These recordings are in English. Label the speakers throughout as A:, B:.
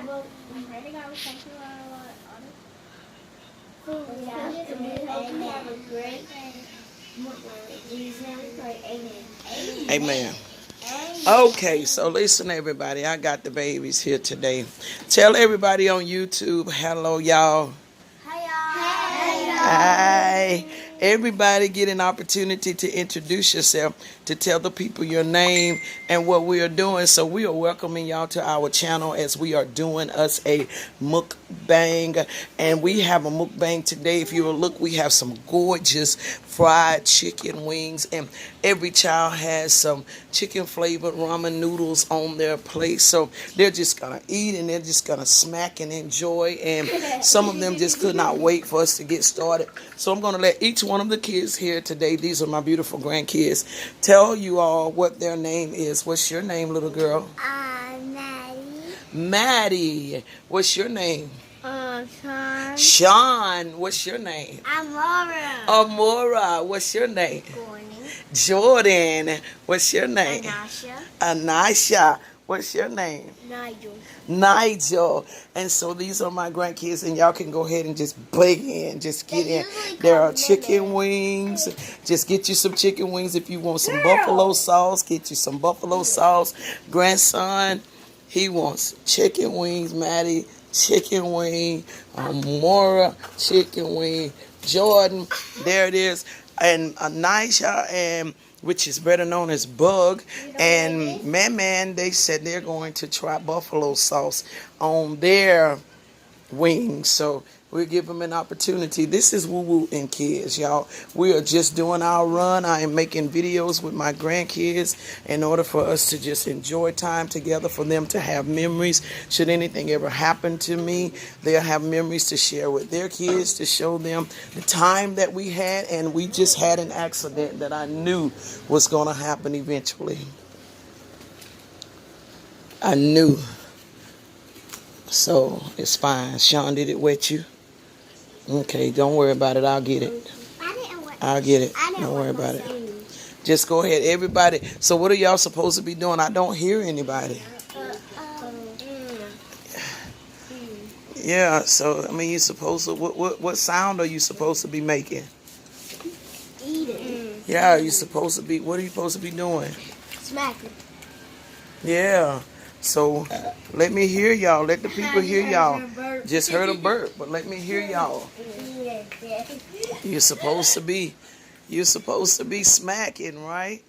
A: Ready, guys? Thank you. We have a great Amen.
B: Amen. Okay, so listen, everybody. I got the babies here today. Tell everybody on YouTube, hello, y'all. Hi. Everybody get an opportunity to introduce yourself, to tell the people your name and what we are doing. So we are welcoming y'all to our channel as we are doing us a mukbang. And we have a mukbang today. If you will look, we have some gorgeous fried chicken wings. And every child has some chicken flavored ramen noodles on their plate. So they're just going to eat and they're just going to smack and enjoy. And some of them just could not wait for us to get started. So I'm going to let each one of the kids here today, these are my beautiful grandkids, tell you all what their name is. What's your name, little girl?
A: Maddie.
B: Maddie. What's your name?
A: Sean.
B: Sean. What's your name?
A: Amora.
B: Amora. What's your name?
A: Jordan.
B: What's your name?
A: Anasha.
B: Anasha. What's your name? Nigel. And so these are my grandkids, and y'all can go ahead and just bug in, just get in. There are chicken wings. Just get you some chicken wings. If you want some buffalo sauce, get you some buffalo sauce. Grandson, he wants chicken wings. Maddie, chicken wing. Mora, chicken wing. Jordan, there it is. And Anisha, and which is better known as Bug, and Man, they said they're going to try buffalo sauce on their wings. So we'll give them an opportunity. This is Woo Woo and Kids, y'all. We are just doing our run. I am making videos with my grandkids in order for us to just enjoy time together, for them to have memories. Should anything ever happen to me, they'll have memories to share with their kids, to show them the time that we had. And we just had an accident that I knew was going to happen eventually. I knew. So it's fine. Sean, did it wet you? Okay, don't worry about it. I'll get it. I'll get it. Don't worry about it. Just go ahead, everybody. So what are y'all supposed to be doing? I don't hear anybody. Yeah, so I mean, you're supposed to. What sound are you supposed to be making?
A: Eating.
B: Yeah, you're supposed to be. What are you supposed to be doing?
A: Smacking.
B: Yeah. So let me hear y'all. Let the people hear y'all. Just heard a burp, but let me hear y'all. You're supposed to be smacking, right?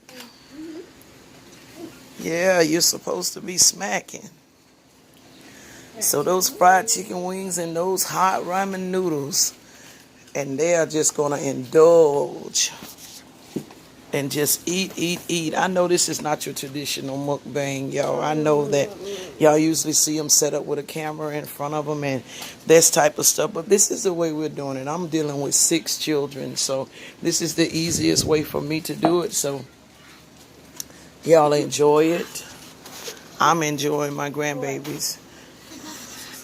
B: Yeah, you're supposed to be smacking. So those fried chicken wings and those hot ramen noodles, and they are just gonna indulge and just eat. I know this is not your traditional mukbang, y'all. I know that y'all usually see them set up with a camera in front of them and this type of stuff. But this is the way we're doing it. I'm dealing with 6 children, so this is the easiest way for me to do it. So y'all enjoy it. I'm enjoying my grandbabies.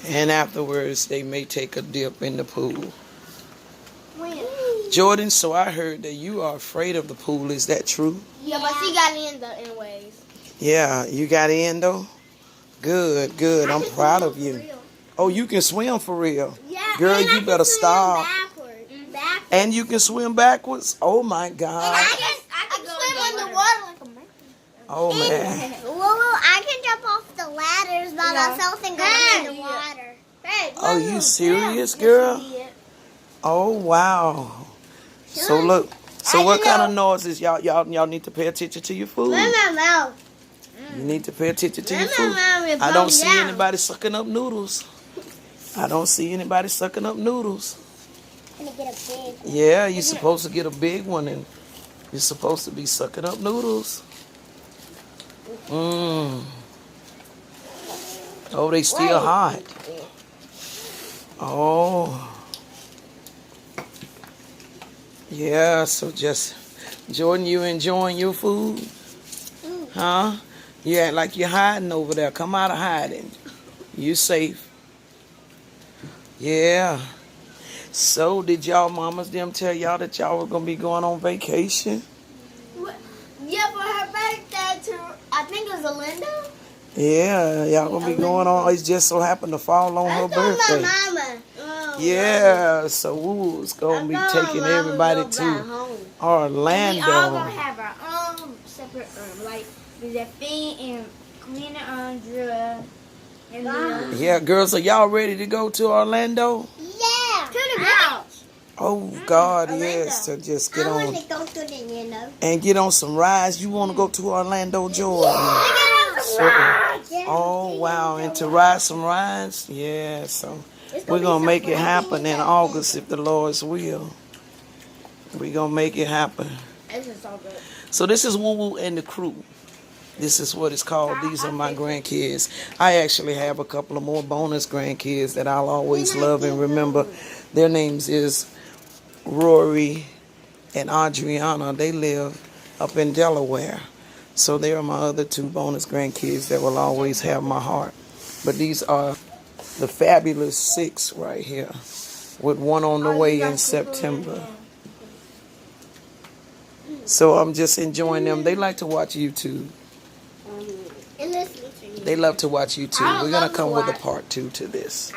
B: And afterwards, they may take a dip in the pool. Jordan, so I heard that you are afraid of the pool. Is that true?
A: Yeah, but she got in though anyways.
B: Yeah, you got in though? Good. I'm proud of you. Oh, you can swim for real?
A: Yeah,
B: girl, you better stop.
A: Backwards.
B: And you can swim backwards? Oh my God.
A: I can swim underwater like a man.
B: Oh man.
A: Well, I can jump off the ladders by myself and go in the water.
B: Are you serious, girl? Oh wow. So look, so what kind of noises y'all need to pay attention to your food?
A: My mouth.
B: You need to pay attention to your food. I don't see anybody sucking up noodles. I don't see anybody sucking up noodles.
A: I'm gonna get a big one.
B: Yeah, you're supposed to get a big one, and you're supposed to be sucking up noodles. Oh, they still hot. Oh. Yeah, so just, Jordan, you enjoying your food? Huh? You act like you're hiding over there. Come out of hiding. You safe. Yeah. So, did y'all mamas them tell y'all that y'all were going to be going on vacation?
A: Yeah, for her birthday I think it was Alinda.
B: Yeah, y'all gonna be going on. It just so happened to fall on her birthday.
A: Mama.
B: Yeah, so we was gonna be taking everybody to Orlando.
C: We all gonna have our own separate room, like with the thing and Queen and Andrea. And
B: Yeah, girls, are y'all ready to go to Orlando?
A: Yeah.
C: to the beach.
B: Oh God,
C: Orlando.
B: yes, to just get
A: I
B: on
A: want to go to the,
B: and get on some rides. You want to go to Orlando, Jordan? Oh wow, and to ride some rides? Yeah, so we're gonna make it happen in August if the Lord's will. We're gonna make it happen.
C: This is so good.
B: So this is Woo Woo and the crew. This is what it's called. These are my grandkids. I actually have a couple of more bonus grandkids that I'll always love and remember. Their names is Rory and Adriana. They live up in Delaware. So they are my other two bonus grandkids that will always have my heart. But these are the fabulous 6 right here, with one on the way in September. So I'm just enjoying them. They like to watch YouTube.
A: and listen to you.
B: They love to watch YouTube. We're going to come with a part 2 to this.